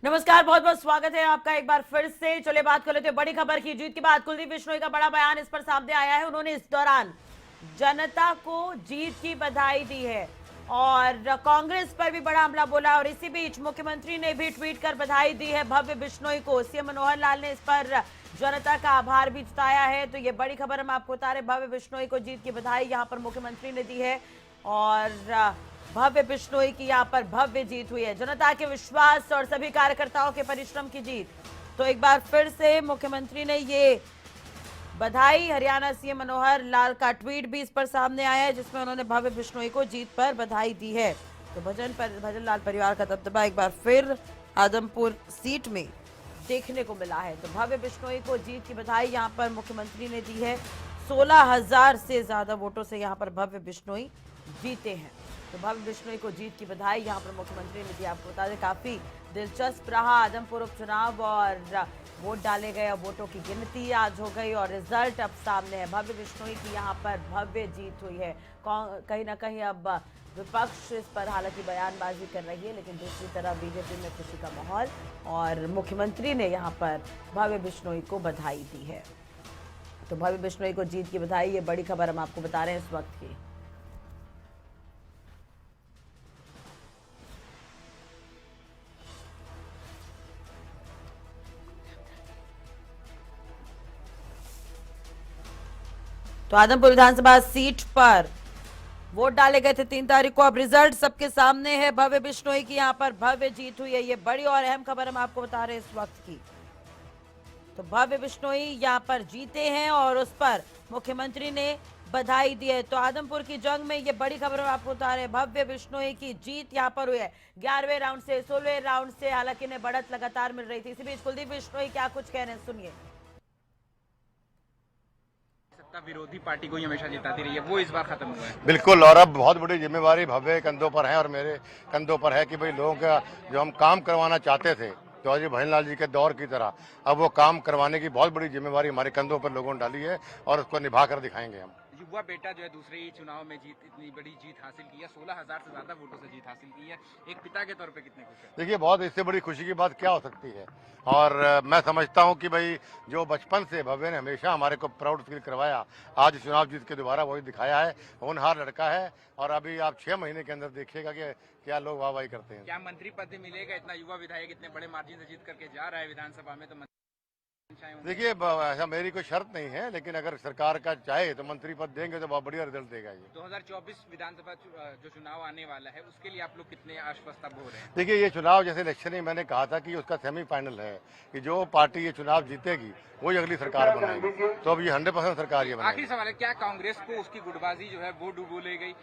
नमस्कार, बहुत बहुत स्वागत है आपका एक बार फिर से। चलिए बात कर लेते हैं बड़ी खबर की। जीत के बाद कुलदीप बिश्नोई का बड़ा बयान इस पर सामने आया है। उन्होंने इस दौरान जनता को जीत की बधाई दी है और कांग्रेस पर भी बड़ा हमला बोला। और इसी बीच मुख्यमंत्री ने भी ट्वीट कर बधाई दी है भव्य बिश्नोई को। सीएम मनोहर लाल ने इस पर जनता का आभार भी जताया है। तो ये बड़ी खबर हम आपको बता रहे, भव्य बिश्नोई को जीत की बधाई यहाँ पर मुख्यमंत्री ने दी है और भव्य बिश्नोई की यहाँ पर भव्य जीत हुई है। जनता के विश्वास और सभी कार्यकर्ताओं के परिश्रम की जीत। तो एक बार फिर से मुख्यमंत्री ने ये बधाई। हरियाणा सीएम मनोहर लाल का ट्वीट भी इस पर सामने आया है जिसमें उन्होंने भव्य बिश्नोई को जीत पर बधाई दी है। तो भजन लाल परिवार का दबदबा एक बार फिर आदमपुर सीट में देखने को मिला है। तो भव्य बिश्नोई को जीत की बधाई यहाँ पर मुख्यमंत्री ने दी है। 16,000 से ज्यादा वोटों से यहाँ पर भव्य बिश्नोई जीते हैं। तो भव्य बिश्नोई को जीत की बधाई यहाँ पर मुख्यमंत्री ने दी। आपको बता दें काफी दिलचस्प रहा आदमपुर उपचुनाव और वोट डाले गए। अब वोटों की गिनती आज हो गई और रिजल्ट अब सामने है। भव्य बिश्नोई की यहाँ पर भव्य जीत हुई है। कहीं ना कहीं अब विपक्ष इस पर हालांकि बयानबाजी कर रही है, लेकिन दूसरी तरफ बीजेपी में खुशी का माहौल और मुख्यमंत्री ने यहाँ पर भव्य बिश्नोई को बधाई दी है। तो भव्य बिश्नोई को जीत की बधाई, ये बड़ी खबर हम आपको बता रहे हैं इस वक्त की। तो आदमपुर विधानसभा सीट पर वोट डाले गए थे 3 तारीख को। अब रिजल्ट सबके सामने है। भव्य बिश्नोई की यहाँ पर भव्य जीत हुई है। ये बड़ी और अहम खबर हम आपको बता रहे हैं इस वक्त की। तो भव्य बिश्नोई यहाँ पर जीते हैं और उस पर मुख्यमंत्री ने बधाई दी है। तो आदमपुर की जंग में ये बड़ी खबर हम आपको बता रहे हैं। भव्य बिश्नोई की जीत यहाँ पर हुई है। 11वें राउंड से 16वें राउंड से हालांकि इन्हें बढ़त लगातार मिल रही थी। इसी बीच कुलदीप बिश्नोई क्या कुछ कह रहे हैं, सुनिए। विरोधी पार्टी को ही हमेशा जिताती रही है, वो इस बार खत्म हुआ है। बिल्कुल, और अब बहुत बड़ी जिम्मेवारी भव्य कंधों पर है और मेरे कंधों पर है कि भाई लोगों का जो हम काम करवाना चाहते थे चौधरी भजनलाल जी के दौर की तरह, अब वो काम करवाने की बहुत बड़ी जिम्मेवारी हमारे कंधों पर लोगों ने डाली है और उसको निभा कर दिखाएंगे हम। युवा बेटा जो है दूसरे ही चुनाव में इतनी बड़ी जीत हासिल की है, 16,000 से ज्यादा वोटों से जीत हासिल की है। एक पिता के तौर पे कितने खुश है? देखिए, बहुत इससे बड़ी खुशी की बात क्या हो सकती है। और मैं समझता हूं कि भाई जो बचपन से भव्य ने हमेशा हमारे को प्राउड फील करवाया, आज चुनाव जीत के दोबारा वही दिखाया है। होनहार लड़का है और अभी आप 6 महीने के अंदर देखिएगा कि क्या लोग वाहवाही करते हैं। क्या मंत्री पद मिलेगा? इतना युवा विधायक इतने बड़े मार्जिन से जीत करके जा रहा है विधानसभा में, तो देखिए, ऐसा मेरी कोई शर्त नहीं है, लेकिन अगर सरकार का चाहे तो मंत्री पद देंगे तो बहुत बढ़िया रिजल्ट देगा ये। 2024 विधानसभा जो चुनाव आने वाला है उसके लिए आप लोग कितने आश्वस्त अब हो रहे हैं? देखिए, ये चुनाव जैसे इलेक्शन ही मैंने कहा था कि उसका सेमीफाइनल है कि जो पार्टी ये चुनाव जीतेगी वही अगली सरकार बनाएगी। तो अब ये 100% सरकार ये बनाएगी। आखिरी सवाल है, क्या कांग्रेस को उसकी गुटबाजी जो है वो डुबो ले गई?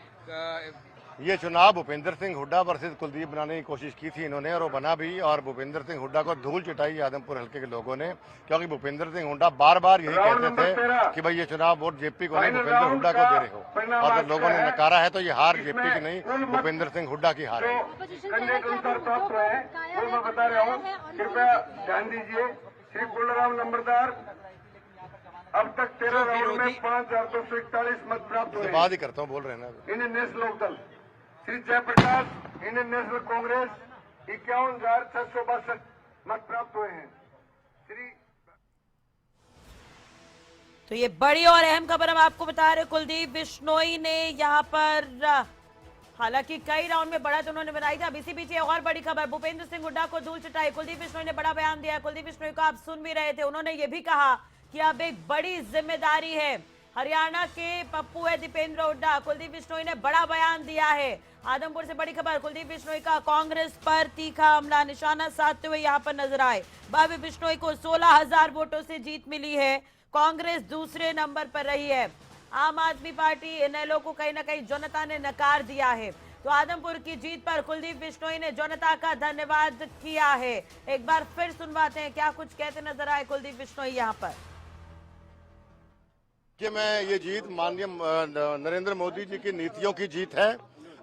ये चुनाव भूपेंद्र सिंह हुड्डा वर्सेस कुलदीप बनाने की कोशिश की थी इन्होंने और वो बना भी, और भूपेंद्र सिंह हुड्डा को धूल चिटाई आदमपुर हल्के के लोगों ने, क्योंकि भूपेंद्र सिंह हुड्डा बार बार यही कहते थे कि भाई ये चुनाव वोट जेपी को नहीं भूपेंद्र हुड्डा को दे रहे हो, और जब लोगों ने नकारा है तो ये हार जेपी की नहीं भूपेंद्र सिंह हुड्डा की हार है। बता रहा हूँ, कृपया ध्यान दीजिए। श्री बलराम नंबरदार, अब तक 13 राउंड में 5,241 मत प्राप्त हुए। बात ही करता हूँ, बोल रहे हैं ना। Indian National Lokdal Shri Jaiprakash, Indian National Congress 51,662 मत प्राप्त हुए हैं। श्री तो ये बड़ी और अहम खबर हम आपको बता रहे। कुलदीप बिश्नोई ने यहाँ पर हालांकि कई राउंड में बढ़त उन्होंने बनाई थी। अब इसी बीच और बड़ी खबर, भूपेंद्र सिंह हुड्डा को धूल चटाई। कुलदीप बिश्नोई ने बड़ा बयान दिया। कुलदीप बिश्नोई को आप सुन भी रहे थे। उन्होंने ये भी कहा कि अब एक बड़ी जिम्मेदारी है। हरियाणा के पप्पू है दीपेंद्र हुड्डा। कुलदीप बिश्नोई ने बड़ा बयान दिया है। आदमपुर से बड़ी खबर, कुलदीप बिश्नोई का कांग्रेस पर तीखा हमला, निशाना साधते हुए यहाँ पर नजर आए। भव्य बिश्नोई को 16,000 वोटों से जीत मिली है। कांग्रेस दूसरे नंबर पर रही है। आम आदमी पार्टी इनेलो को कहीं ना कहीं जनता ने नकार दिया है। तो आदमपुर की जीत पर कुलदीप बिश्नोई ने जनता का धन्यवाद किया है। एक बार फिर सुनवाते हैं क्या कुछ कहते नजर आए कुलदीप बिश्नोई यहाँ पर। कि मैं ये जीत माननीय नरेंद्र मोदी जी की नीतियों की जीत है।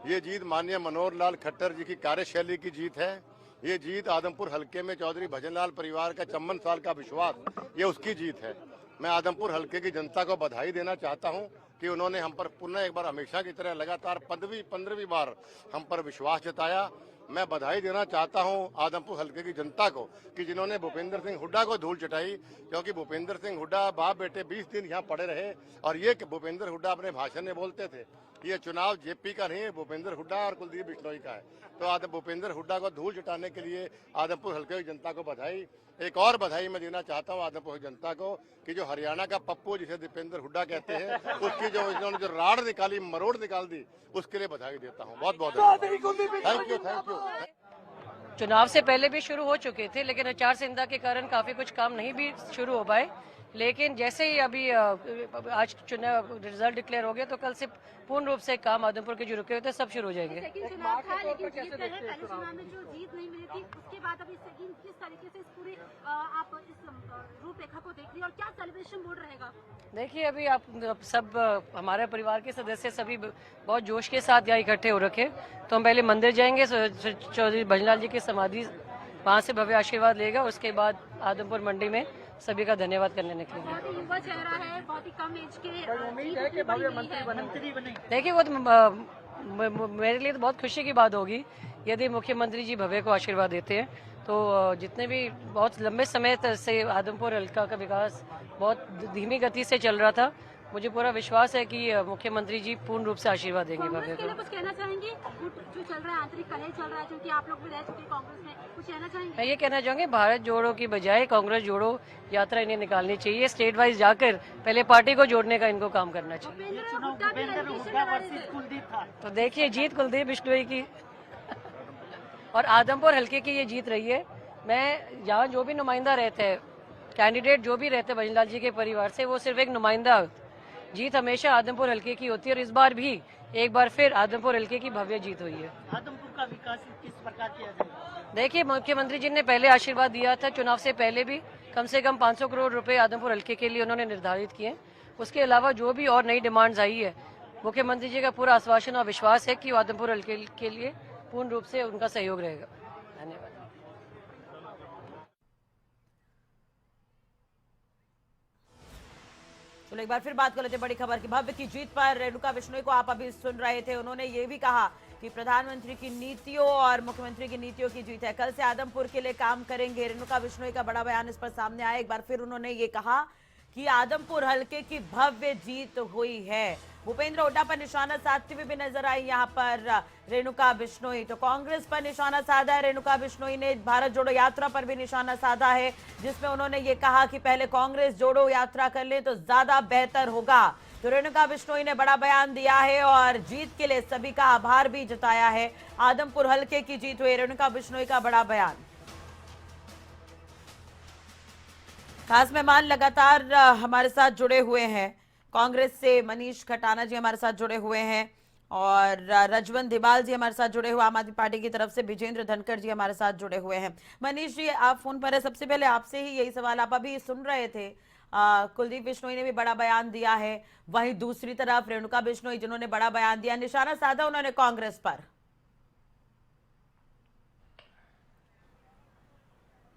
ये जीत माननीय मनोहर लाल खट्टर जी की कार्यशैली की जीत है। ये जीत आदमपुर हल्के में चौधरी भजनलाल परिवार का 54 साल का विश्वास, ये उसकी जीत है। मैं आदमपुर हल्के की जनता को बधाई देना चाहता हूं कि उन्होंने हम पर पुनः एक बार हमेशा की तरह लगातार 15वीं बार हम पर विश्वास जताया मैं बधाई देना चाहता हूं आदमपुर हल्के की जनता को कि जिन्होंने भूपेंद्र सिंह हुड्डा को धूल चटाई, क्योंकि भूपेंद्र सिंह हुड्डा बाप बेटे 20 दिन यहाँ पड़े रहे। और ये कि भूपेंद्र हुड्डा अपने भाषण में बोलते थे कि ये चुनाव जेपी का नहीं है, भूपेंद्र हुड्डा और कुलदीप बिश्नोई का है। तो भूपेंद्र हुड्डा को धूल चटाने के लिए आदमपुर हल्के की जनता को बधाई। एक और बधाई मैं देना चाहता हूं आदमपुर की जनता को कि जो हरियाणा का पप्पू जिसे दीपेंद्र हुड्डा कहते हैं, उसकी जो इन्होंने जो राड़ निकाली, मरोड़ निकाल दी, उसके लिए बधाई देता हूं। बहुत बहुत थैंक यू। चुनाव से पहले भी शुरू हो चुके थे, लेकिन आचार संहिता के कारण काफी कुछ काम नहीं भी शुरू हो पाए। लेकिन जैसे ही अभी आज चुनाव रिजल्ट डिक्लेयर हो गया तो कल से पूर्ण रूप से काम आदमपुर के जो रुके हुए थे सब शुरू हो जाएंगे। सेकंड चुनाव था, लेकिन जीत रहे पहले चुनाव में जो जीत नहीं मिली थी, उसके बाद अभी सेकंड किस तरीके से इस पूरे आप इस रूपरेखा को देख रही है और क्या सेलिब्रेशन मूड रहेगा? देखिए, अभी आप सब हमारे परिवार के सदस्य सभी बहुत जोश के साथ यहाँ इकट्ठे हो रखे। तो हम पहले मंदिर जाएंगे, चौधरी भजनलाल जी की समाधि, वहाँ से भव्य आशीर्वाद लेगा। उसके बाद आदमपुर मंडी में सभी का धन्यवाद करने निकलेंगे। बहुत ही युवा चेहरा है, बहुत ही कम एज के भव्य मंत्री बने। देखिए, वो तो मेरे लिए तो बहुत खुशी की बात होगी यदि मुख्यमंत्री जी भव्य को आशीर्वाद देते हैं। तो जितने भी बहुत लंबे समय से आदमपुर हल्का का विकास बहुत धीमी गति से चल रहा था, मुझे पूरा विश्वास है कि मुख्यमंत्री जी पूर्ण रूप से आशीर्वाद देंगे भव्य को। कुछ कहना चाहेंगे? जो चल रहा है, आंतरिक कलह चल रहा है, क्योंकि आप लोग भी रह चुके कांग्रेस में, कुछ कहना चाहेंगे? मैं ये कहना चाहूँगी, भारत जोड़ो की बजाय कांग्रेस जोड़ो यात्रा इन्हें निकालनी चाहिए। स्टेट वाइज जाकर पहले पार्टी को जोड़ने का इनको काम करना चाहिए। तो देखिए, जीत कुलदीप बिश्नोई की और आदमपुर हल्के की ये जीत रही है। मैं यहाँ जो भी नुमाइंदा रहते हैं, कैंडिडेट जो भी रहते हैं भजनलाल जी के परिवार से, वो सिर्फ एक नुमाइंदा। जीत हमेशा आदमपुर हल्के की होती है और इस बार भी एक बार फिर आदमपुर हल्के की भव्य जीत हुई है। आदमपुर का विकास किस प्रकार किया जाएगा? देखिए, मुख्यमंत्री जी ने पहले आशीर्वाद दिया था, चुनाव से पहले भी कम से कम 500 करोड़ रुपए आदमपुर हल्के के लिए उन्होंने निर्धारित किए। उसके अलावा जो भी और नई डिमांड्स आई है, मुख्यमंत्री जी का पूरा आश्वासन और विश्वास है कि आदमपुर हल्के के लिए पूर्ण रूप से उनका सहयोग रहेगा। धन्यवाद। चलो एक बार फिर बात कर लेते हैं बड़ी खबर की। भव्य की जीत पर रेणुका बिश्नोई को आप अभी सुन रहे थे। उन्होंने ये भी कहा कि प्रधानमंत्री की नीतियों और मुख्यमंत्री की नीतियों की जीत है। कल से आदमपुर के लिए काम करेंगे। रेणुका बिश्नोई का बड़ा बयान इस पर सामने आया। एक बार फिर उन्होंने ये कहा कि आदमपुर हल्के की भव्य जीत हुई है। भूपेंद्र हुड्डा पर निशाना साधते हुए भी नजर आई यहाँ पर रेणुका बिश्नोई। तो कांग्रेस पर निशाना साधा है रेणुका बिश्नोई ने। भारत जोड़ो यात्रा पर भी निशाना साधा है, जिसमें उन्होंने ये कहा कि पहले कांग्रेस जोड़ो यात्रा कर ले तो ज्यादा बेहतर होगा। तो रेणुका बिश्नोई ने बड़ा बयान दिया है और जीत के लिए सभी का आभार भी जताया है। आदमपुर हल्के की जीत हुई, रेणुका बिश्नोई का बड़ा बयान। खास मेहमान लगातार हमारे साथ जुड़े हुए हैं। कांग्रेस से मनीष खटाना जी हमारे साथ जुड़े हुए हैं और रजवंत धिबाल जी हमारे साथ जुड़े हुए। आम आदमी पार्टी की तरफ से विजेंद्र धनखड़ जी हमारे साथ जुड़े हुए हैं। मनीष जी, आप फोन पर है। सबसे पहले आपसे ही यही सवाल, आप अभी सुन रहे थे कुलदीप बिश्नोई ने भी बड़ा बयान दिया है, वहीं दूसरी तरफ रेणुका बिश्नोई जिन्होंने बड़ा बयान दिया, निशाना साधा उन्होंने कांग्रेस पर।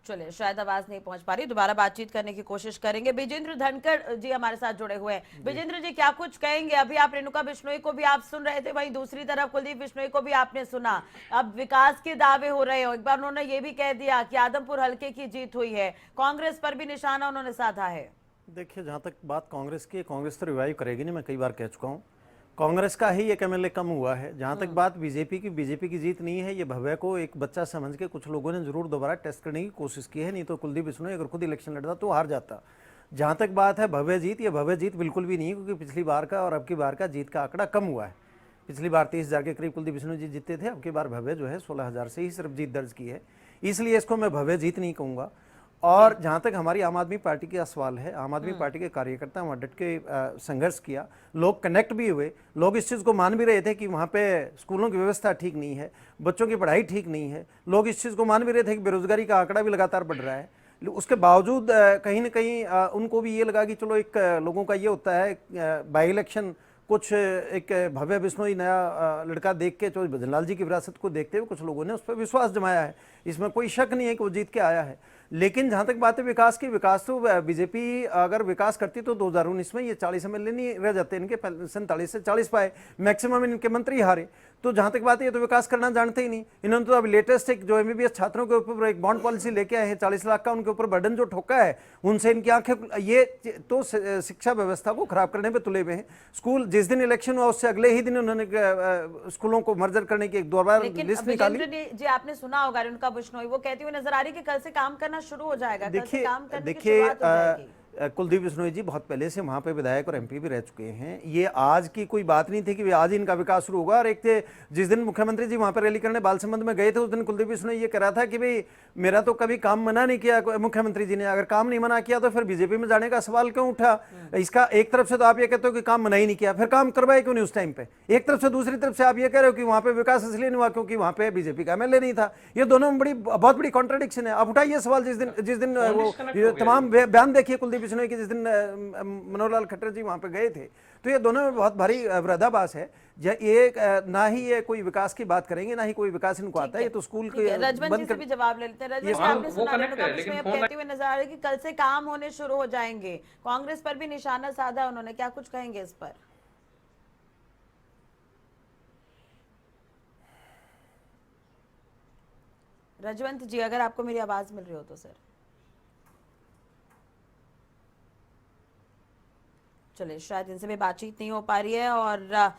चलिए, शायद आवाज नहीं पहुंच पा रही, दोबारा बातचीत करने की कोशिश करेंगे। विजेंद्र धनखड़ जी हमारे साथ जुड़े हुए हैं। विजेंद्र जी, क्या कुछ कहेंगे? अभी आप रेणुका बिश्नोई को भी आप सुन रहे थे, वहीं दूसरी तरफ कुलदीप बिश्नोई को भी आपने सुना। अब विकास के दावे हो रहे हो। एक बार उन्होंने ये भी कह दिया कि आदमपुर हल्के की जीत हुई है। कांग्रेस पर भी निशाना उन्होंने साधा है। देखिए, जहाँ तक बात कांग्रेस की, कांग्रेस तो रिवाइव करेगी नहीं, मैं कई बार कह चुका हूँ। कांग्रेस का ही एक एमएलए कम हुआ है। जहाँ तक बात बीजेपी की जीत नहीं है। ये भव्य को एक बच्चा समझ के कुछ लोगों ने जरूर दोबारा टेस्ट करने की कोशिश की है, नहीं तो कुलदीप बिश्नोई अगर खुद इलेक्शन लड़ता तो हार जाता। जहाँ तक बात है भव्य जीत, ये भव्य जीत बिल्कुल भी नहीं है, क्योंकि पिछली बार का और अब की बार का जीत का आंकड़ा कम हुआ है। पिछली बार 30,000 के करीब कुलदीप बिश्नोई जी जीते थे, अब की बार भव्य जो है 16,000 से ही सिर्फ जीत दर्ज की है। इसलिए इसको मैं भव्य जीत नहीं कहूँगा। और जहाँ तक हमारी आम आदमी पार्टी का सवाल है, आम आदमी पार्टी के कार्यकर्ता वहाँ डट के संघर्ष किया, लोग कनेक्ट भी हुए, लोग इस चीज़ को मान भी रहे थे कि वहाँ पे स्कूलों की व्यवस्था ठीक नहीं है, बच्चों की पढ़ाई ठीक नहीं है। लोग इस चीज़ को मान भी रहे थे कि बेरोजगारी का आंकड़ा भी लगातार बढ़ रहा है। उसके बावजूद कहीं ना कहीं उनको भी ये लगा कि चलो एक लोगों का ये होता है बाई इलेक्शन, कुछ एक भव्य बिश्नोई नया लड़का देख के, जो भजनलाल जी की विरासत को देखते हुए कुछ लोगों ने उस पर विश्वास जमाया है। इसमें कोई शक नहीं है कि वो जीत के आया है। लेकिन जहाँ तक बात है विकास की, विकास तो बीजेपी अगर विकास करती तो 2019 में ये 40 एमएलए नहीं रह जाते, इनके 47 से 40 पाए, मैक्सिमम इनके मंत्री हारे। तो जहां तक बात है, ये तो विकास करना जानते ही नहीं। इन्होंने तो अब लेटेस्ट एक जो एमबीबीएस छात्रों के ऊपर एक बॉन्ड पॉलिसी लेके आए हैं, 40 लाख का उनके ऊपर बर्डन जो ठोका है, उनसे इनकी आंखें, ये तो शिक्षा व्यवस्था को खराब करने पे तुले हुए हैं। स्कूल जिस दिन इलेक्शन हुआ उससे अगले ही दिन उन्होंने स्कूलों को मर्जर करने की एक दोबारा लिस्ट निकाली। विजेंद्र जी, आपने सुना होगा रेणुका बिश्नोई वो कहती हुई नजर आ रही है कि कल से काम करना शुरू हो जाएगा, कल से काम करने की शुरुआत हो जाएगी। कुलदीप बिश्नोई जी बहुत पहले से वहां पे विधायक और एमपी भी रह चुके हैं। ये आज की कोई बात नहीं थी कि आज इनका विकास शुरू होगा। और एक थे जिस दिन मुख्यमंत्री जी वहां पर रैली करने बालसमंद में गए थे, उस दिन कुलदीप बिश्नोई ये कह रहा था कि भाई मेरा तो कभी काम मना नहीं किया मुख्यमंत्री जी ने, अगर काम नहीं मना किया तो फिर बीजेपी में जाने का सवाल क्यों उठा। इसका एक तरफ से तो आप ये कहते हो कि काम मना ही नहीं किया, फिर काम करवाए क्यों नहीं उस टाइम पे, एक तरफ से। दूसरी तरफ से आप ये कह रहे हो कि वहां पे विकास इसलिए नहीं हुआ क्योंकि वहां पे बीजेपी का एमएलए नहीं था। ये दोनों में बहुत बड़ी कॉन्ट्रडिक्शन है। आप उठाइए सवाल जिस दिन वो तमाम बयान देखिए कुलदीप बिश्नोई के, जिस दिन मनोहर लाल खट्टर जी वहां पे गए थे, तो ये दोनों में बहुत भारी विरोधाभास है। ये ना ही ये कोई विकास की बात करेंगे, ना ही कोई विकास इनको आता है। ये तो स्कूल के रजवंत जी से भी जवाब ले लेते हैं। रजवंत जी, आपने सुना रेणुका बिश्नोई अब कहते हुए नजर आ रही है कि कल से काम होने शुरू हो जाएंगे, कांग्रेस पर भी निशाना साधा उन्होंने, क्या कुछ कहेंगे इस पर? रजवंत जी, अगर आपको मेरी आवाज मिल रही हो तो सर। चलिए, शायद इनसे भी बातचीत नहीं हो पा रही है। और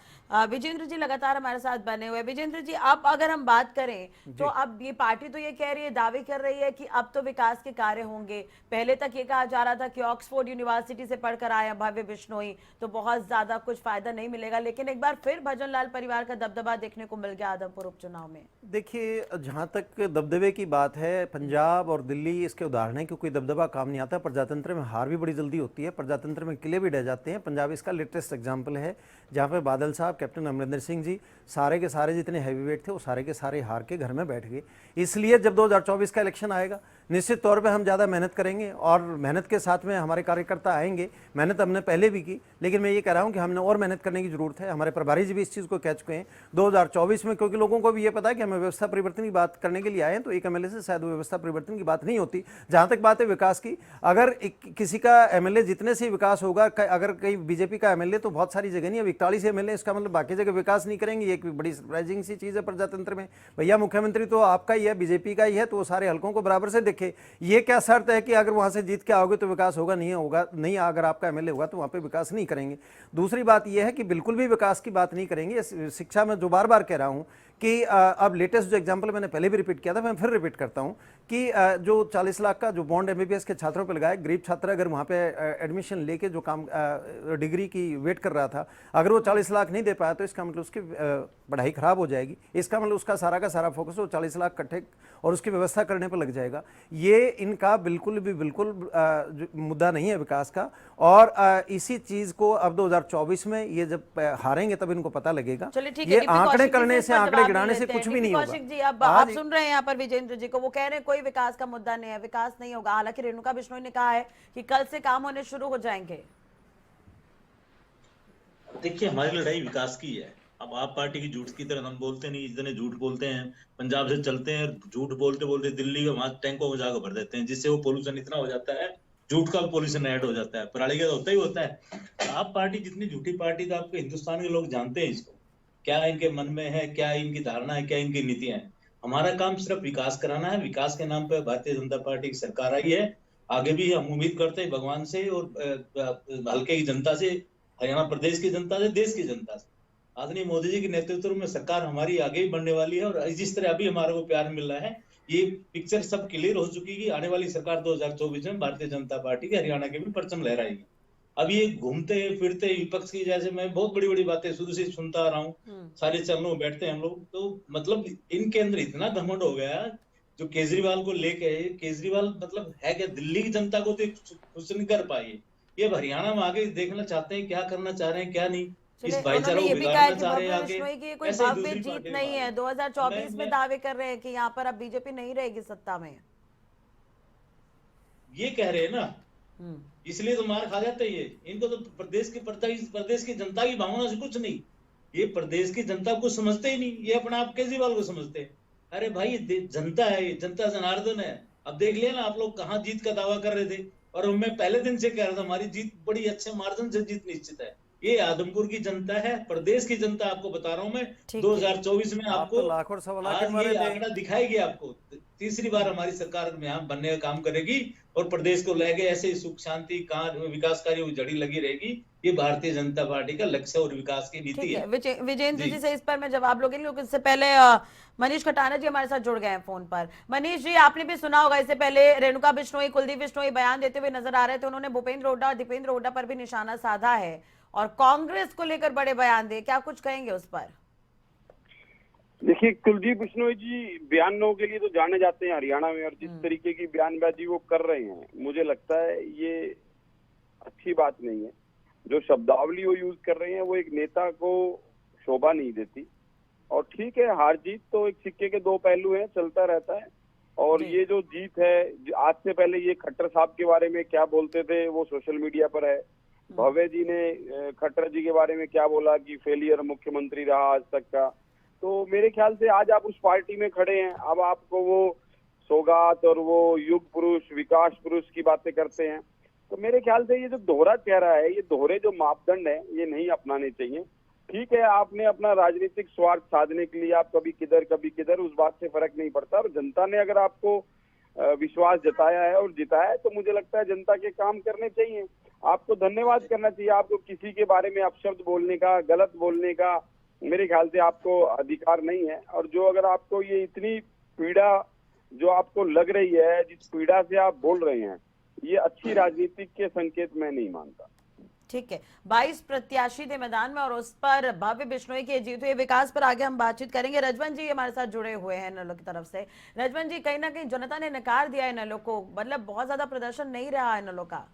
विजेंद्र जी लगातार हमारे साथ बने हुए। विजेंद्र जी, अब अगर हम बात करें तो अब ये पार्टी तो ये कह रही है, दावे कर रही है कि अब तो विकास के कार्य होंगे। पहले तक ये कहा जा रहा था कि ऑक्सफोर्ड यूनिवर्सिटी से पढ़कर आए भव्य बिश्नोई, तो बहुत ज्यादा कुछ फायदा नहीं मिलेगा। लेकिन एक बार फिर भजन लाल परिवार का दबदबा देखने को मिल गया आदमपुर उपचुनाव में। देखिए, जहां तक दबदबे की बात है, पंजाब और दिल्ली इसके उदाहरण है कि कोई दबदबा काम नहीं आता। प्रजातंत्र में हार भी बड़ी जल्दी होती है, प्रजातंत्र में किले भी ढह जाते हैं। पंजाब इसका लेटेस्ट एग्जाम्पल है, जहाँ पे बादल साहब, कैप्टन अमरिंदर सिंह जी, सारे के सारे जितने हैवीवेट थे वो सारे के सारे हार के घर में बैठ गए। इसलिए जब 2024 का इलेक्शन आएगा, निश्चित तौर पे हम ज़्यादा मेहनत करेंगे और मेहनत के साथ में हमारे कार्यकर्ता आएंगे। मेहनत हमने पहले भी की, लेकिन मैं ये कह रहा हूँ कि हमने और मेहनत करने की जरूरत है। हमारे प्रभारी जी भी इस चीज़ को कह चुके हैं 2024 में, क्योंकि लोगों को भी ये पता है कि हमें व्यवस्था परिवर्तन की बात करने के लिए आए हैं। तो एक एमएलए से शायद व्यवस्था परिवर्तन की बात नहीं होती। जहाँ तक बात है विकास की, अगर किसी का एमएलए जितने से विकास होगा, अगर कहीं बीजेपी का एमएलए तो बहुत सारी जगह नहीं, अब 41 एमएलए, इसका मतलब बाकी जगह विकास नहीं करेंगे। ये एक बड़ी सरप्राइजिंग सी चीज़ है प्रजातंत्र में। भैया मुख्यमंत्री तो आपका ही है, बीजेपी का ही है, तो वो सारे हलकों को बराबर से देखे। ये क्या शर्त है कि अगर वहां से जीत के आओगे तो विकास होगा? नहीं होगा, नहीं। अगर आपका एमएलए होगा तो वहां पे विकास नहीं करेंगे। दूसरी बात यह है कि बिल्कुल भी विकास की बात नहीं करेंगे। शिक्षा में जो बार बार कह रहा हूं कि अब लेटेस्ट जो एग्जांपल मैंने पहले भी रिपीट किया था, मैं फिर रिपीट करता हूं कि जो 40 लाख का जो बॉन्ड एमबीबीएस के छात्रों पर लगाया, गरीब छात्र अगर वहां पे एडमिशन लेके जो काम डिग्री की वेट कर रहा था, अगर वो 40 लाख नहीं दे पाया तो इसका मतलब उसकी पढ़ाई खराब हो जाएगी। इसका मतलब उसका सारा का सारा फोकस वो 40 लाख इकट्ठे और उसकी व्यवस्था करने पर लग जाएगा। ये इनका बिल्कुल मुद्दा नहीं है विकास का। और इसी चीज को अब 2024 में ये जब हारेंगे तब इनको पता लगेगा। ये आंकड़े करने से, आंकड़े गिराने से कुछ भी नहीं होगा। कौशिक जी, अब आप सुन रहे हैं यहाँ पर विजेंद्र जी को, वो कह रहे हैं कोई विकास का मुद्दा नहीं है, विकास नहीं होगा। हालांकि रेणुका बिश्नोई ने कहा है कि कल से काम होने शुरू हो जाएंगे। देखिए, हमारी लड़ाई विकास की है। अब आप पार्टी की झूठ की तरह हम बोलते नहीं, इतने झूठ बोलते हैं। पंजाब से चलते हैं, झूठ बोलते बोलते दिल्ली का वहां टैंकों को जाकर भर देते हैं, जिससे वो पोल्यूशन इतना हो जाता है, झूठ का पोल्यूशन ऐड हो जाता है। पराली का तो होता ही होता है। आप पार्टी जितनी झूठी पार्टी, तो आपके हिंदुस्तान के लोग जानते हैं इसको, क्या इनके मन में है, क्या इनकी धारणा है, क्या इनकी नीतियां हैं। हमारा काम सिर्फ विकास कराना है। विकास के नाम पर भारतीय जनता पार्टी की सरकार आई है। आगे भी हम उम्मीद करते हैं भगवान से और हल्के की जनता से, हरियाणा प्रदेश की जनता से, देश की जनता से। आदरणीय मोदी जी के नेतृत्व में सरकार हमारी आगे ही बढ़ने वाली है। और जिस तरह अभी हमारे को प्यार मिल रहा है, ये पिक्चर सब क्लियर हो चुकी है कि आने वाली सरकार 2024 में भारतीय जनता पार्टी की हरियाणा के भी परचम लहराएगी। अब ये घूमते फिरते विपक्ष की, जैसे मैं बहुत बड़ी बड़ी बातें शुरू से सुनता आ रहा हूँ, सारे चरणों में बैठते हैं हम लोग, तो मतलब इनके अंदर इतना घमंड हो गया जो केजरीवाल को लेके। केजरीवाल मतलब है क्या, दिल्ली की जनता को तो कुछ नहीं कर पाए। ये हरियाणा में आगे देखना चाहते हैं, क्या करना चाह रहे हैं, क्या नहीं। इस भाईचारा को बिगाड़ना चाह रहे हैं आगे। कोई भव्य जीत नहीं है 2024 में, दावे कर रहे हैं कि यहाँ पर अब बीजेपी नहीं रहेगी सत्ता में, ये कह रहे हैं ना, इसलिए तो मार खा जाते हैं ये। इनको तो प्रदेश की जनता की भावना से कुछ नहीं, ये प्रदेश की जनता को समझते ही नहीं। ये अपना आप केजरीवाल को समझते हैं। अरे भाई, जनता है, ये जनता जनार्दन है। अब देख लिया ना आप लोग, कहाँ जीत का दावा कर रहे थे, और मैं पहले दिन से कह रहा था हमारी जीत बड़ी अच्छे मार्जिन से जीत निश्चित है। ये आदमपुर की जनता है, प्रदेश की जनता। आपको बता रहा हूं मैं, ठीक है। 2024 में आप आपको तो लाख और सवा लाख के आज मारे ये थे। आंकड़ा दिखाएगी आपको। तीसरी बार हमारी सरकार में यहाँ बनने का काम करेगी और प्रदेश को लेके ऐसे सुख शांति विकास कार्य जड़ी लगी रहेगी। ये भारतीय जनता पार्टी का लक्ष्य और विकास की नीति ठीक है। है, विजेंद्र जी। जी से इस पर मैं जवाब लोगे, क्योंकि इससे पहले मनीष खटाना जी हमारे साथ जुड़ गए हैं फोन पर। मनीष जी, आपने भी सुना होगा, इससे पहले रेणुका बिश्नोई, कुलदीप बिश्नोई बयान देते हुए नजर आ रहे थे। उन्होंने भूपेंद्र हुड्डा और दीपेंद्र हुड्डा पर भी निशाना साधा है और कांग्रेस को लेकर बड़े बयान दिए। क्या कुछ कहेंगे उस पर? देखिए, कुलदीप बिश्नोई जी बयानों के लिए तो जाने जाते हैं हरियाणा में, और जिस तरीके की बयानबाजी वो कर रहे हैं, मुझे लगता है ये अच्छी बात नहीं है। जो शब्दावली वो यूज कर रहे हैं वो एक नेता को शोभा नहीं देती। और ठीक है, हार जीत तो एक सिक्के के दो पहलू हैं, चलता रहता है। और ये जो जीत है, आज से पहले ये खट्टर साहब के बारे में क्या बोलते थे वो सोशल मीडिया पर है। भव्य जी ने खट्टर जी के बारे में क्या बोला कि फेलियर मुख्यमंत्री रहा आज तक का। तो मेरे ख्याल से आज आप उस पार्टी में खड़े हैं, अब आपको वो सौगात और वो युग पुरुष, विकास पुरुष की बातें करते हैं। तो मेरे ख्याल से ये जो दोहरा चेहरा है, ये दोहरे जो मापदंड है, ये नहीं अपनाने चाहिए। ठीक है, आपने अपना राजनीतिक स्वार्थ साधने के लिए आप कभी किधर, उस बात से फर्क नहीं पड़ता। और जनता ने अगर आपको विश्वास जताया है और जिताया है, तो मुझे लगता है जनता के काम करने चाहिए। आपको धन्यवाद करना चाहिए। आपको किसी के बारे में अपशब्द बोलने का, गलत बोलने का मेरे ख्याल से आपको अधिकार नहीं है। और जो अगर आपको ये इतनी पीड़ा जो आपको लग रही है, जिस पीड़ा से आप बोल रहे हैं, ये अच्छी राजनीति के संकेत मैं नहीं मानता। ठीक है, 22 प्रत्याशी थे मैदान में और उस पर भव्य बिश्नोई की जीत हुई। विकास पर आगे हम बातचीत करेंगे। रजवन जी हमारे साथ जुड़े हुए हैं इनेलो की तरफ से। रजवन जी, कहीं ना कहीं जनता ने नकार दिया इनेलो को, मतलब बहुत ज्यादा प्रदर्शन नहीं रहा इनेलो का।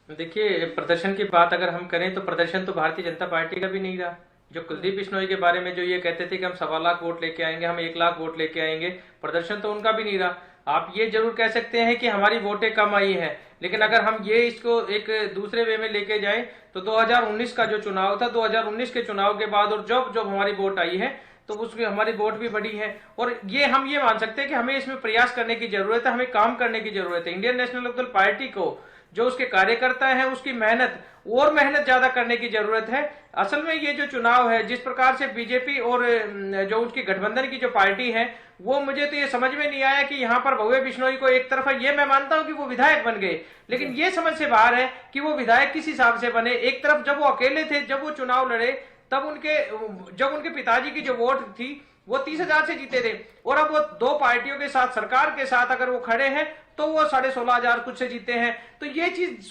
देखिए, प्रदर्शन की बात अगर हम करें तो प्रदर्शन तो भारतीय जनता पार्टी का भी नहीं रहा। जो कुलदीप बिश्नोई के बारे में जो ये कहते थे कि हम 1.25 लाख वोट लेके आएंगे, हम 1 लाख वोट लेके आएंगे, प्रदर्शन तो उनका भी नहीं रहा। आप ये जरूर कह सकते हैं कि हमारी वोटें कम आई हैं, लेकिन अगर हम ये इसको एक दूसरे वे में लेके जाएं तो 2019 का जो चुनाव था, 2019 के चुनाव के बाद और जब जब हमारी वोट आई है तो उसमें हमारी वोट भी बढ़ी है। और ये हम ये मान सकते हैं कि हमें इसमें प्रयास करने की जरूरत है, हमें काम करने की जरूरत है। इंडियन नेशनल लोकदल पार्टी को, जो उसके कार्यकर्ता हैं, उसकी मेहनत ज्यादा करने की जरूरत है। असल में ये जो चुनाव है, जिस प्रकार से बीजेपी और जो उसकी गठबंधन की जो पार्टी है, वो मुझे तो ये समझ में नहीं आया कि यहाँ पर भव्य बिश्नोई को एक तरफ, ये मैं मानता हूँ कि वो विधायक बन गए, लेकिन ये समझ से बाहर है कि वो विधायक किस हिसाब से बने। एक तरफ जब वो अकेले थे, जब वो चुनाव लड़े, तब उनके पिताजी की जो वोट थी वो 30,000 से जीते थे, और अब वो दो पार्टियों के साथ, सरकार के साथ अगर वो खड़े हैं तो वो 16,500 कुछ से जीते हैं। तो ये चीज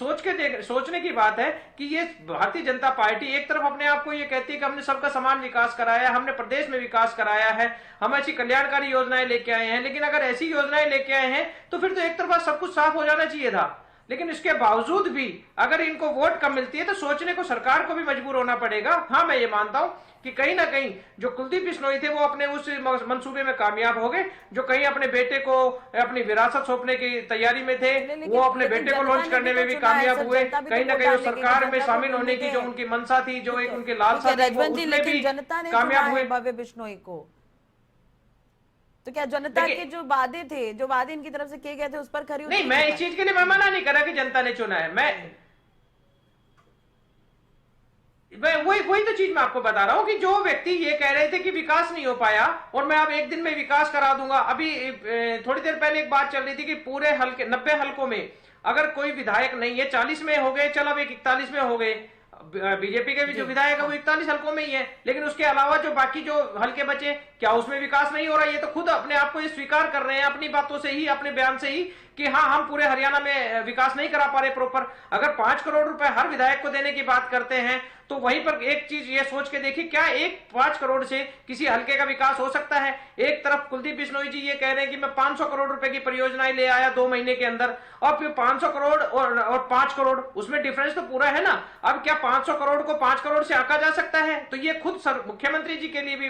सोचने की बात है कि ये भारतीय जनता पार्टी एक तरफ अपने आप को ये कहती है कि हमने सबका समान विकास कराया, हमने प्रदेश में विकास कराया है, हम ऐसी कल्याणकारी योजनाएं लेके आए हैं। लेकिन अगर ऐसी योजनाएं लेके आए हैं तो फिर तो एक तरफा सब कुछ साफ हो जाना चाहिए था। लेकिन इसके बावजूद भी अगर इनको वोट कम मिलती है तो सोचने को सरकार को भी मजबूर होना पड़ेगा। हाँ, मैं ये मानता हूं कि कहीं ना कहीं जो कुलदीप बिश्नोई थे वो अपने उस मंसूबे में कामयाब हो गए, जो कहीं अपने बेटे को अपनी विरासत सौंपने की तैयारी में थे, वो अपने बेटे को लॉन्च करने में भी कामयाब हुए। कहीं ना कहीं सरकार में शामिल होने की जो उनकी मंशा थी, जो एक उनकी लालसा थी, वो उसमें भी कामयाब हुए। भव्य बिश्नोई को तो क्या जनता के जो वादे थे, जो वादे इनकी तरफ से किए गए थे, उस पर खरी नहीं, मैं इस चीज के लिए मैं मना नहीं कर रहा कि जनता ने चुना है। मैं वही तो चीज मैं आपको बता रहा हूं कि जो व्यक्ति ये कह रहे थे कि विकास नहीं हो पाया और मैं अब एक दिन में विकास करा दूंगा। अभी थोड़ी देर पहले एक बात चल रही थी कि पूरे हल्के 90 हल्कों में अगर कोई विधायक नहीं है, 40 में हो गए, चल अब 41 में हो गए, बीजेपी के भी जो विधायक है वो 41 हल्कों में ही है, लेकिन उसके अलावा जो बाकी जो हल्के बचे, क्या उसमें विकास नहीं हो रहा? ये तो खुद अपने आप को ये स्वीकार कर रहे हैं अपनी बातों से ही, अपने बयान से ही, कि हाँ, हम पूरे हरियाणा में विकास नहीं करा पा रहे प्रॉपर। अगर 5 करोड़ रुपए हर विधायक को देने की बात करते हैं तो वहीं पर एक चीज ये सोच के देखिए, क्या 5 करोड़ से किसी हल्के का विकास हो सकता है? एक तरफ कुलदीप बिश्नोई जी ये कह रहे हैं कि मैं 500 करोड़ रुपए की परियोजनाएं ले आया 2 महीने के अंदर, और फिर 500 करोड़ और 5 करोड़, उसमें डिफरेंस तो पूरा है ना। अब क्या 500 करोड़ को 5 करोड़ से आंका जा सकता है? तो ये खुद मुख्यमंत्री जी के लिए भी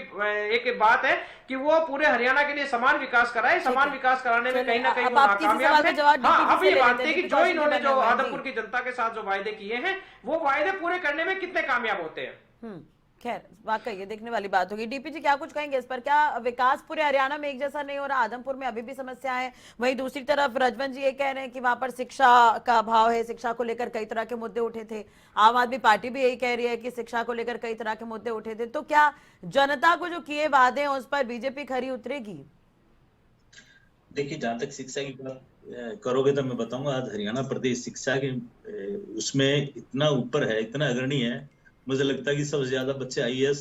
एक बात है कि वो पूरे हरियाणा के लिए समान विकास कराए। समान विकास कराने में कहीं ना कहीं नाकामयाब है। हाँ, अब ये मानते हैं कि जो इन्होंने जो आदमपुर की जनता के साथ जो वायदे किए हैं, वो वायदे पूरे करने में कितने कामयाब होते हैं। खैर वाकई ये देखने वाली बात होगी। डीपी जी क्या कुछ कहेंगे इस पर? क्या विकास पूरे हरियाणा में एक जैसा नहीं हो रहा? आदमपुर में अभी भी समस्या है, वहीं दूसरी तरफ रजवन जी ये कह रहे हैं कि वहां पर शिक्षा का अभाव है, शिक्षा को लेकर कई तरह के मुद्दे उठे थे। आम आदमी पार्टी भी यही कह रही है कि शिक्षा को लेकर कई तरह के मुद्दे उठे थे। तो क्या जनता को जो किए वादे हैं उस पर बीजेपी खरी उतरेगी? देखिए, जहां तक शिक्षा की बात करोगे तो मैं बताऊंगा, आज हरियाणा प्रदेश शिक्षा के उसमें इतना ऊपर है, इतना अग्रणी है। मुझे लगता है कि सबसे ज्यादा बच्चे आईएएस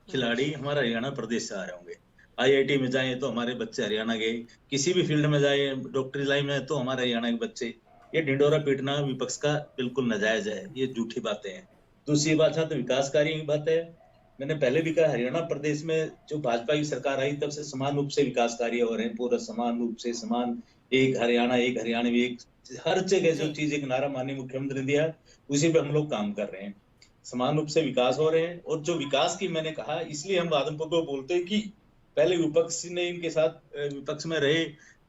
खिलाड़ी हमारा हरियाणा प्रदेश से आ रहे होंगे। आईआईटी में जाए तो हमारे बच्चे हरियाणा के, किसी भी फील्ड में जाए डॉक्टरी लाइन में तो हमारे हरियाणा के बच्चे। ये ढिंडोरा पीटना विपक्ष का बिल्कुल नाजायज है, ये झूठी बातें हैं। दूसरी बात है तो विकास कार्यों की बात है। मैंने पहले भी कहा, हरियाणा प्रदेश में जो भाजपा की सरकार आई तब से समान रूप से विकास कार्य हो रहे हैं, पूरा समान रूप से समान, एक हरियाणा एक हरियाणा में एक, हर जगह जो चीज एक नारा माननीय मुख्यमंत्री ने दिया उसी पे हम लोग काम कर रहे हैं। समान रूप से विकास हो रहे हैं। और जो विकास की मैंने कहा, इसलिए हम आदमपुर को बोलते हैं कि पहले विपक्ष ने इनके साथ विपक्ष में रहे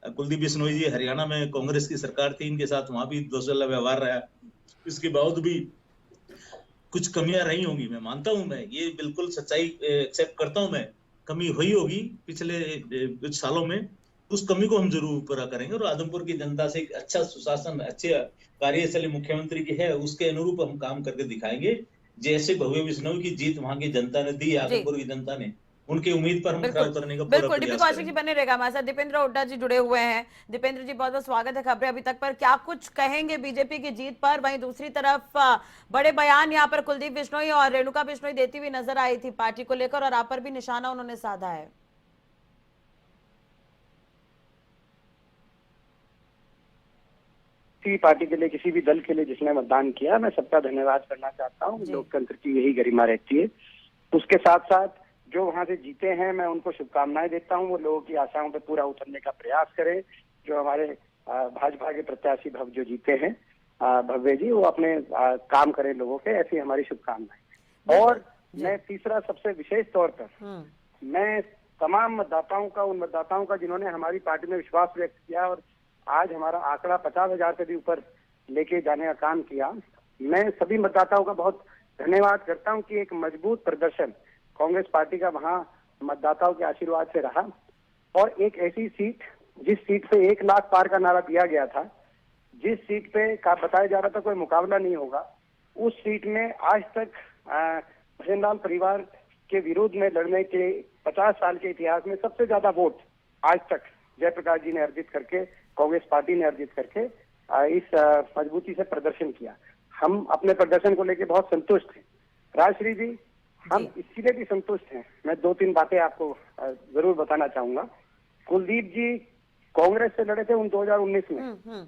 कुलदीप बिश्नोई जी, हरियाणा में कांग्रेस की सरकार थी, इनके साथ वहां भी दोषल्ला व्यवहार रहा। इसके बावजूद भी कुछ कमियां रही होंगी, मैं मानता हूं, मैं ये बिल्कुल सच्चाई एक्सेप्ट करता हूं। मैं कमी हुई होगी पिछले कुछ सालों में, उस कमी को हम जरूर पूरा करेंगे। और आदमपुर की जनता से एक अच्छा सुशासन, अच्छे कार्यशैली मुख्यमंत्री की है, उसके अनुरूप हम काम करके दिखाएंगे। जैसे भव्य बिश्नोई की जीत वहां की जनता ने दी, आदमपुर की जनता ने, उनकी उम्मीद पर हम खरा उतरने का पूरा बिल्कुल। डीपी प्रयास कौशिक जी करेंगे। बने रहेगा हमारे साथ। दीपेंद्र हुड्डा जी जुड़े हुए हैं। दीपेंद्र जी बहुत बहुत स्वागत है खबरें अभी तक पर। क्या कुछ कहेंगे बीजेपी की जीत पर? वहीं दूसरी तरफ बड़े बयान यहाँ पर कुलदीप बिश्नोई और रेणुका बिश्नोई देती हुई नजर आई थी पार्टी को लेकर, और आप पर भी निशाना उन्होंने साधा है। किसी पार्टी के लिए, किसी भी दल के लिए जिसने मतदान किया, मैं सबका धन्यवाद करना चाहता हूँ। लोकतंत्र की यही गरिमा रहती है। उसके साथ साथ जो वहां से जीते हैं, मैं उनको शुभकामनाएं देता हूँ। वो लोगों की आशाओं पे पूरा उतरने का प्रयास करें। जो हमारे भाजपा के प्रत्याशी जो जीते हैं भव्य जी, वो अपने काम करें लोगों के, ऐसी हमारी शुभकामनाएं। और मैं तीसरा सबसे विशेष तौर पर मैं तमाम मतदाताओं का, उन मतदाताओं का जिन्होंने हमारी पार्टी में विश्वास व्यक्त किया और आज हमारा आंकड़ा 50,000 से भी ऊपर लेके जाने का काम किया, मैं सभी मतदाताओं का बहुत धन्यवाद करता हूं कि एक मजबूत प्रदर्शन कांग्रेस पार्टी का वहां मतदाताओं के आशीर्वाद से रहा। और एक ऐसी सीट, जिस सीट पे 1 लाख पार का नारा दिया गया था, जिस सीट पे का बताया जा रहा था कोई मुकाबला नहीं होगा, उस सीट में आज तक भजनलाल परिवार के विरोध में लड़ने के 50 साल के इतिहास में सबसे ज्यादा वोट आज तक जयप्रकाश जी ने अर्जित करके, कांग्रेस पार्टी ने अर्जित करके इस मजबूती से प्रदर्शन किया। हम अपने प्रदर्शन को लेकर बहुत संतुष्ट हैं। राजश्री जी, हम इसीलिए भी संतुष्ट हैं, मैं 2-3 बातें आपको जरूर बताना चाहूंगा। कुलदीप जी कांग्रेस से लड़े थे उन 2019 में,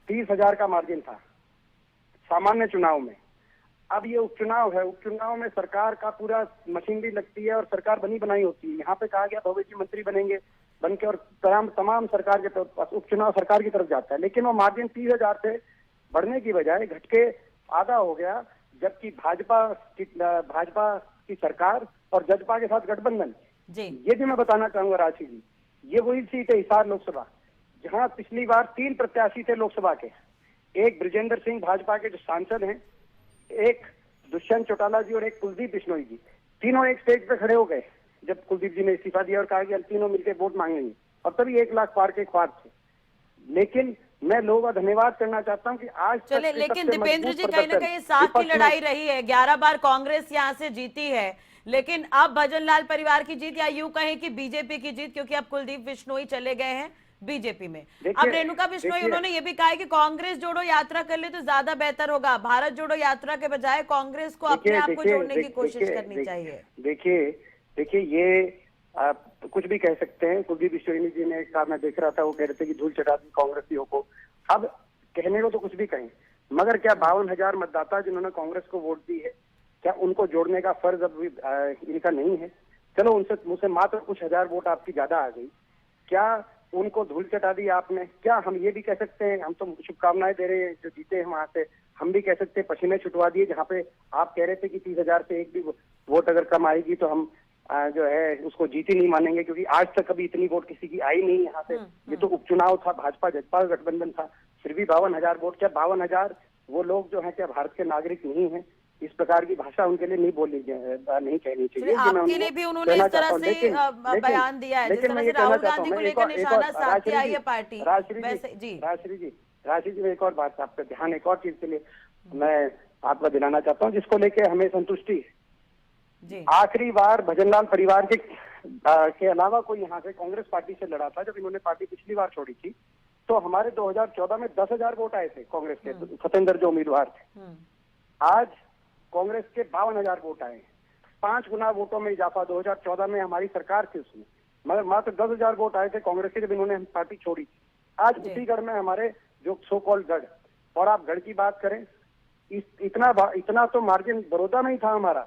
30,000 का मार्जिन था सामान्य चुनाव में। अब ये उपचुनाव है, उपचुनाव में सरकार का पूरा मशीनरी लगती है और सरकार बनी बनाई होती है। यहाँ पे कहा गया भव्य जी मंत्री बनेंगे, बनके और तमाम सरकार के उपचुनाव सरकार की तरफ जाता है, लेकिन वो मार्जिन 30,000 से बढ़ने की बजाय घट के आधा हो गया। जबकि भाजपा की सरकार और जजपा के साथ गठबंधन, ये भी मैं बताना चाहूंगा राशि जी, ये वही सीट है हिसार लोकसभा, जहां पिछली बार 3 प्रत्याशी थे लोकसभा के। एक ब्रिजेंद्र सिंह भाजपा के जो सांसद हैं, एक दुष्यंत चौटाला जी और एक कुलदीप बिश्नोई जी, तीनों एक स्टेज पे खड़े हो गए जब कुलदीप जी ने इस्तीफा दिया और कहा कि हम तीनों मिलकर वोट मांगेंगे, और तभी 1 लाख पार के ख्वाब थे। लेकिन मैं लोगों का धन्यवाद करना चाहता हूं कि आज चले, लेकिन दीपेंद्र जी कहीं ना कहीं साथ की लड़ाई रही है। 11 बार कांग्रेस यहाँ से जीती है, लेकिन अब भजनलाल परिवार की जीत, या यूं कहें कि बीजेपी की जीत, क्योंकि अब कुलदीप बिश्नोई चले गए हैं बीजेपी में। अब रेणुका बिश्नोई उन्होंने ये भी कहा है कि कांग्रेस जोड़ो यात्रा कर ले तो ज्यादा बेहतर होगा। भारत जोड़ो यात्रा के बजाय कांग्रेस को अपने आप को जोड़ने की कोशिश करनी चाहिए। देखिए ये आप कुछ भी कह सकते हैं। कुलदीप बिश्नोई जी ने कहा, मैं देख रहा था, वो कह रहे थे कि धूल चटा दी कांग्रेसियों को। अब कहने को तो कुछ भी कहें, मगर क्या 52,000 मतदाता जिन्होंने कांग्रेस को वोट दी है, क्या उनको जोड़ने का फर्ज अब इनका नहीं है? चलो उनसे मुझसे मात्र कुछ हजार वोट आपकी ज्यादा आ गई, क्या उनको धूल चटा दी आपने? क्या हम ये भी कह सकते हैं, हम तो शुभकामनाएं दे रहे हैं जो जीते हैं वहां से, हम भी कह सकते हैं पसीने छुटवा दिए, जहाँ पे आप कह रहे थे कि 30,000 से एक भी वोट अगर कम आएगी तो हम जो है उसको जीती नहीं मानेंगे, क्योंकि आज तक कभी इतनी वोट किसी की आई नहीं यहाँ से। ये तो उपचुनाव था, भाजपा जजपा गठबंधन था, फिर भी 52,000 वोट। क्या 52,000 वो लोग जो है क्या भारत के नागरिक नहीं है? इस प्रकार की भाषा उनके लिए नहीं बोलनी नहीं कहनी चाहिए। आपके लिए भी उन्होंने इस तरह से बयान दिया है, जिस तरह से राहुल गांधी को लेकर निशाना साधती आई है पार्टी। राशि जी, एक और बात आपका ध्यान एक और चीज के लिए मैं आपको दिलाना चाहता हूँ, जिसको लेके हमें संतुष्टि है। आखिरी बार भजनलाल परिवार के अलावा कोई यहाँ से कांग्रेस पार्टी से लड़ा था, जब इन्होंने पार्टी पिछली बार छोड़ी थी, तो हमारे 2014 में 10,000 वोट आए थे कांग्रेस के, सतेंद्र जो उम्मीदवार थे। आज कांग्रेस के 52,000 वोट आए, 5 गुना वोटों में इजाफा। 2014 में हमारी सरकार थी, उसमें मगर मात्र 10,000 वोट आए थे कांग्रेस के जब इन्होंने पार्टी छोड़ी। आज उसी गढ़ में हमारे जो सो कॉल्ड गढ़, और आप गढ़ की बात करें, इतना तो मार्जिन बड़ौदा में ही था हमारा,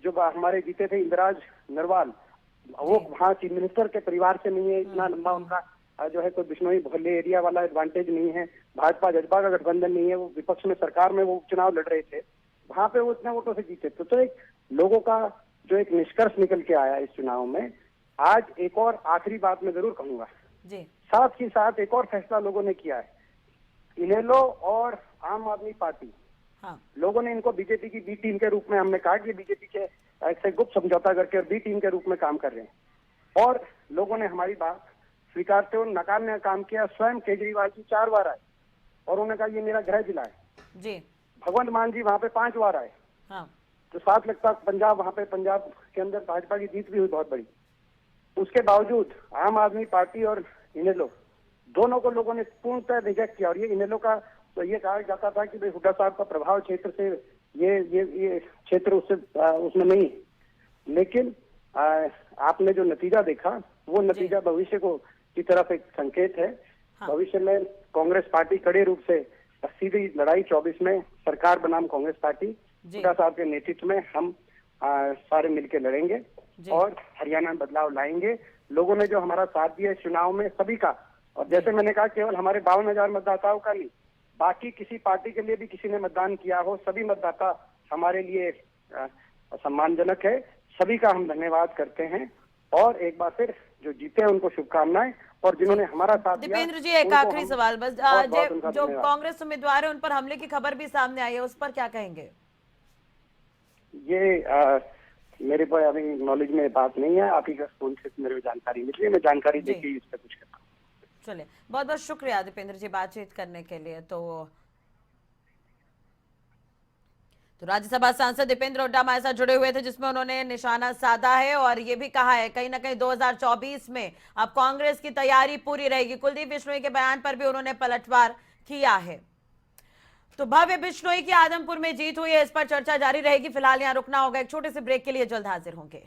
जो हमारे जीते थे इंदिराज नरवाल, वो वहाँ चीफ मिनिस्टर के परिवार से नहीं है, इतना लंबा उनका जो है कोई बिश्नोई भोले एरिया वाला एडवांटेज नहीं है, भाजपा जजपा का गठबंधन नहीं है, वो विपक्ष में सरकार में वो चुनाव लड़ रहे थे, वहां पे वो इतने वोटों से जीते थे। तो एक लोगों का जो एक निष्कर्ष निकल के आया इस चुनाव में। आज एक और आखिरी बात मैं जरूर कहूंगा, साथ ही साथ एक और फैसला लोगों ने किया है। इनेलो और आम आदमी पार्टी, लोगों ने इनको बीजेपी की बी टीम के रूप में, हमने कहा कि बीजेपी के से गुप्त समझौता करके और बी टीम के रूप में काम कर रहे हैं, और लोगों ने हमारी बात स्वीकारते हुए नकारने का काम किया। स्वयं केजरीवाल जी 4 बार आए और उन्होंने कहा ये मेरा गृह जिला है जी। भगवंत मान जी वहां पे 5 बार आए। तो साथ लगता पंजाब, वहां पे पंजाब के अंदर भाजपा की जीत भी हुई बहुत बड़ी। उसके बावजूद आम आदमी पार्टी और इनेलो दोनों को लोगों ने पूर्णतः रिजेक्ट किया। और ये इनेलो का तो ये कहा जाता था कि भाई हुड्डा साहब का प्रभाव क्षेत्र से ये क्षेत्र उसमें नहीं, लेकिन आपने जो नतीजा देखा वो नतीजा भविष्य को की तरफ एक संकेत है। भविष्य में कांग्रेस पार्टी कड़े रूप से सीधी लड़ाई 24 में सरकार बनाम कांग्रेस पार्टी हुड्डा साहब के नेतृत्व में हम सारे मिलकर लड़ेंगे और हरियाणा में बदलाव लाएंगे। लोगों ने जो हमारा साथ दिया इस चुनाव में सभी का, और जैसे मैंने कहा केवल हमारे 52,000 मतदाताओं का नहीं, बाकी किसी पार्टी के लिए भी किसी ने मतदान किया हो, सभी मतदाता हमारे लिए सम्मानजनक है। सभी का हम धन्यवाद करते हैं और एक बार फिर जो जीते हैं उनको शुभकामनाएं, और जिन्होंने हमारा साथ दिया। दीपेंद्र जी, एक आखिरी सवाल बस, जो कांग्रेस उम्मीदवार है उन पर हमले की खबर भी सामने आई है, उस पर क्या कहेंगे? ये मेरे पर अभी नॉलेज में बात नहीं है, आप ही का फोन से मेरे को जानकारी मिली है, मैं जानकारी देके इस पर कुछ करता हूँ। चलिए, बहुत बहुत शुक्रिया दीपेंद्र जी बातचीत करने के लिए। तो राज्यसभा सांसद दीपेंद्र हुड्डा हमारे साथ जुड़े हुए थे, जिसमें उन्होंने निशाना साधा है और ये भी कहा है कहीं ना कहीं 2024 में अब कांग्रेस की तैयारी पूरी रहेगी। कुलदीप बिश्नोई के बयान पर भी उन्होंने पलटवार किया है। तो भव्य बिश्नोई की आदमपुर में जीत हुई है, इस पर चर्चा जारी रहेगी। फिलहाल यहाँ रुकना होगा, एक छोटे से ब्रेक के लिए जल्द हाजिर होंगे।